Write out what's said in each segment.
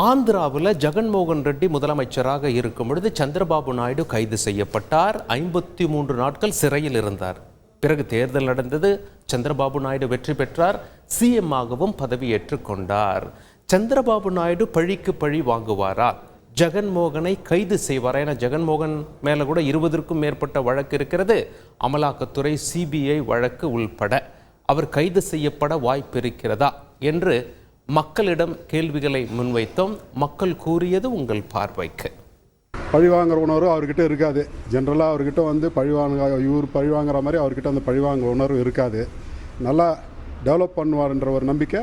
ஆந்திராவில் ஜெகன்மோகன் ரெட்டி முதலமைச்சராக இருக்கும் பொழுது சந்திரபாபு நாயுடு கைது செய்யப்பட்டார். 53 நாட்கள் சிறையில் இருந்தார். பிறகு தேர்தல் நடந்தது. சந்திரபாபு நாயுடு வெற்றி பெற்றார். சிஎம் ஆகவும் பதவியேற்றுக் கொண்டார். சந்திரபாபு நாயுடு பழிக்கு பழி வாங்குவாரா? ஜெகன்மோகனை கைது செய்வாரா? ஏன்னா ஜெகன்மோகன் மேல கூட 20க்கும் மேற்பட்ட வழக்கு இருக்கிறது. அமலாக்கத்துறை, சிபிஐ வழக்கு உள்பட அவர் கைது செய்யப்பட வாய்ப்பு இருக்கிறதா என்று மக்களிடம் கேள்விகளை முன்வைத்தோம். மக்கள் கூறியது உங்கள் பார்வைக்கு. பழிவாங்கிற உணர்வு அவர்கிட்ட இருக்காது. ஜென்ரலாக அவர்கிட்ட இவர் பழிவாங்கிற மாதிரி அவர்கிட்ட அந்த பழிவாங்கிற உணர்வு இருக்காது. நல்லா டெவலப் பண்ணுவார்ன்ற ஒரு நம்பிக்கை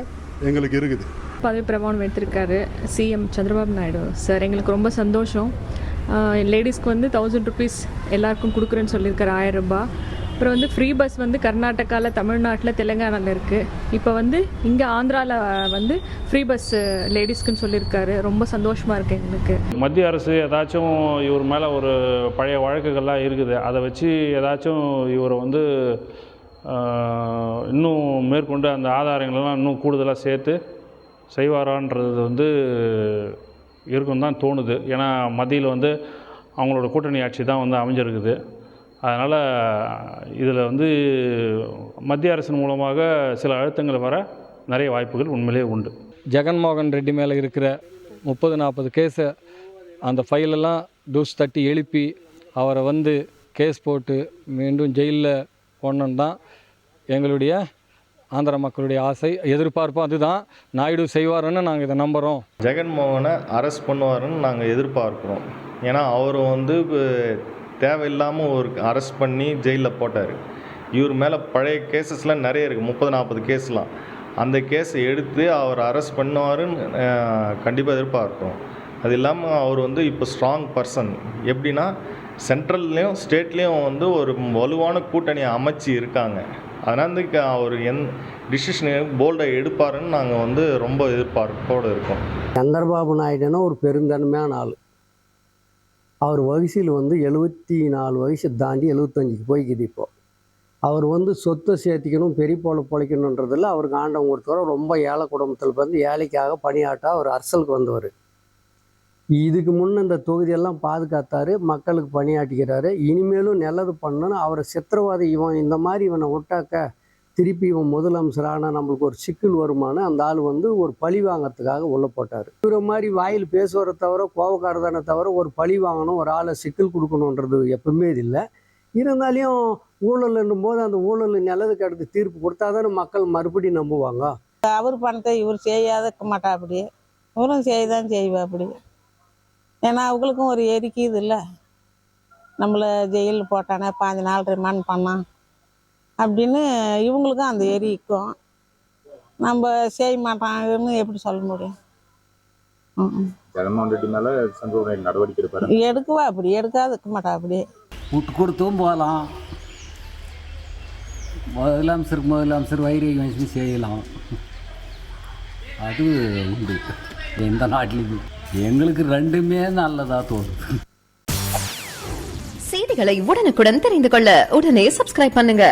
எங்களுக்கு இருக்குது. பதவி பிரமாணம் எடுத்திருக்காரு சிஎம் சந்திரபாபு நாயுடு சார். எங்களுக்கு ரொம்ப சந்தோஷம். லேடிஸ்க்கு 1000 rupees எல்லாருக்கும் கொடுக்குறேன்னு சொல்லியிருக்காரு, 1000 ரூபாய். அப்புறம் ஃப்ரீ பஸ் கர்நாடகாவில், தமிழ்நாட்டில், தெலுங்கானாவில் இருக்குது. இப்போ இங்கே ஆந்திராவில் ஃப்ரீ பஸ் லேடிஸ்க்குன்னு சொல்லியிருக்காரு. ரொம்ப சந்தோஷமாக இருக்குது எங்களுக்கு. மத்திய அரசு ஏதாச்சும் இவர் மேலே ஒரு பழைய வழக்குகள்லாம் இருக்குது, அதை வச்சு ஏதாச்சும் இவரை இன்னும் மேற்கொண்டு அந்த ஆதாரங்களெல்லாம் இன்னும் கூடுதலாக சேர்த்து செய்வாரான்றது இருக்கும் தான் தோணுது. ஏன்னா மத்தியில் அவங்களோட கூட்டணி ஆட்சி தான் அமைஞ்சிருக்குது. அதனால் இதில் மத்திய அரசின் மூலமாக சில அழுத்தங்கள் வர நிறைய வாய்ப்புகள் உண்மையிலேயே உண்டு. ஜெகன்மோகன் ரெட்டி மேலே இருக்கிற 30-40 கேஸை அந்த ஃபைலெல்லாம் தூசு தட்டி எழுப்பி அவரை கேஸ் போட்டு மீண்டும் ஜெயிலில் போடணுன்னு தான் எங்களுடைய ஆந்திரா மக்களுடைய ஆசை, எதிர்பார்ப்போம். அதுதான் நாயுடு செய்வாருன்னு நாங்கள் இதை நம்புகிறோம். ஜெகன்மோகனை அரெஸ்ட் பண்ணுவாருன்னு நாங்கள் எதிர்பார்க்குறோம். ஏன்னா அவர் தேவையில்லாமல் ஒரு அரெஸ்ட் பண்ணி ஜெயிலில் போட்டார். இவர் மேலே பழைய கேஸஸ்லாம் நிறைய இருக்குது, 30-40 கேஸ்லாம். அந்த கேஸை எடுத்து அவர் அரெஸ்ட் பண்ணுவாருன்னு கண்டிப்பாக எதிர்பார்க்குறோம். அது இல்லாமல் அவர் இப்போ ஸ்ட்ராங் பர்சன். எப்படின்னா சென்ட்ரல்லையும் ஸ்டேட்லேயும் ஒரு வலுவான கூட்டணியை அமைச்சு இருக்காங்க. அதனால் அவர் டிசிஷன் போல்டாக எடுப்பாருன்னு நாங்கள் ரொம்ப எதிர்பார்ப்போடு இருக்கோம். சந்திரபாபு நாயுடுன்னா ஒரு பெருந்தன்மையான ஆள். அவர் வயசில் 74 வயசு தாண்டி 75க்கு போய்க்குது. இப்போது அவர் சொத்தை சேர்த்திக்கணும், பெரிய பொழைக்கணுன்றதில் அவருக்கு ஆண்டவங்க கொடுத்தவரை ரொம்ப ஏழை குடும்பத்தில் ஏழைக்காக பணியாற்ற அவர் அரசலுக்கு வந்தவர். இதுக்கு முன்னே இந்த தொகுதியெல்லாம் பாதுகாத்தார், மக்களுக்கு பணியாற்றிக்கிறாரு. இனிமேலும் நல்லது பண்ணணும்னு அவரை சித்திரவாதி இந்த மாதிரி இவனை விட்டாக்க திருப்பி இவன் முதலமைச்சரான நம்மளுக்கு ஒரு சிக்கல் வருமானு அந்த ஆள் ஒரு பழி வாங்கிறதுக்காக உள்ளே போட்டார். இவரை மாதிரி வாயில் பேசுவதை தவிர, கோபக்காரதானே தவிர ஒரு பழி வாங்கணும், ஒரு ஆளை சிக்கல் கொடுக்கணுன்றது எப்பவுமே இது இல்லை. இருந்தாலையும் ஊழல் என்னும்போது அந்த ஊழல் நல்லதுக்கு அடுத்து தீர்ப்பு கொடுத்தா தானே மக்கள் மறுபடியும் நம்புவாங்க. அவர் பணத்தை இவர் செய்யாத மாட்டா, அப்படி இவரும் செய்தான் செய்வா அப்படி. ஏன்னா அவங்களுக்கும் ஒரு எரிக்குது இல்லை, நம்மளை ஜெயிலில் போட்டானே 5 நாள் ரிமாண்ட் பண்ணான் அப்படின்னு இவங்களுக்கும் அந்த எரிக்கும். நம்ம செய்ய மாட்டாங்கன்னு எப்படி சொல்ல முடியும்? ஜெகன்மோகன் ரெட்டி மேலே சந்திரபாபு நாயுடு நடவடிக்கை எடுப்பார். எடுக்குவா, அப்படி எடுக்காது இருக்க மாட்டா. அப்படி விட்டு கொடுத்தும் போகலாம், முதலமைச்சர் வயிறு வச்சு செய்யலாம். அது உண்டு எந்த நாட்டிலையும். எங்களுக்கு ரெண்டுமே நல்லதாக தோணுது. செய்திகளை உடனுக்குடன் தெரிந்து கொள்ள உடனே சப்ஸ்கிரைப் பண்ணுங்க.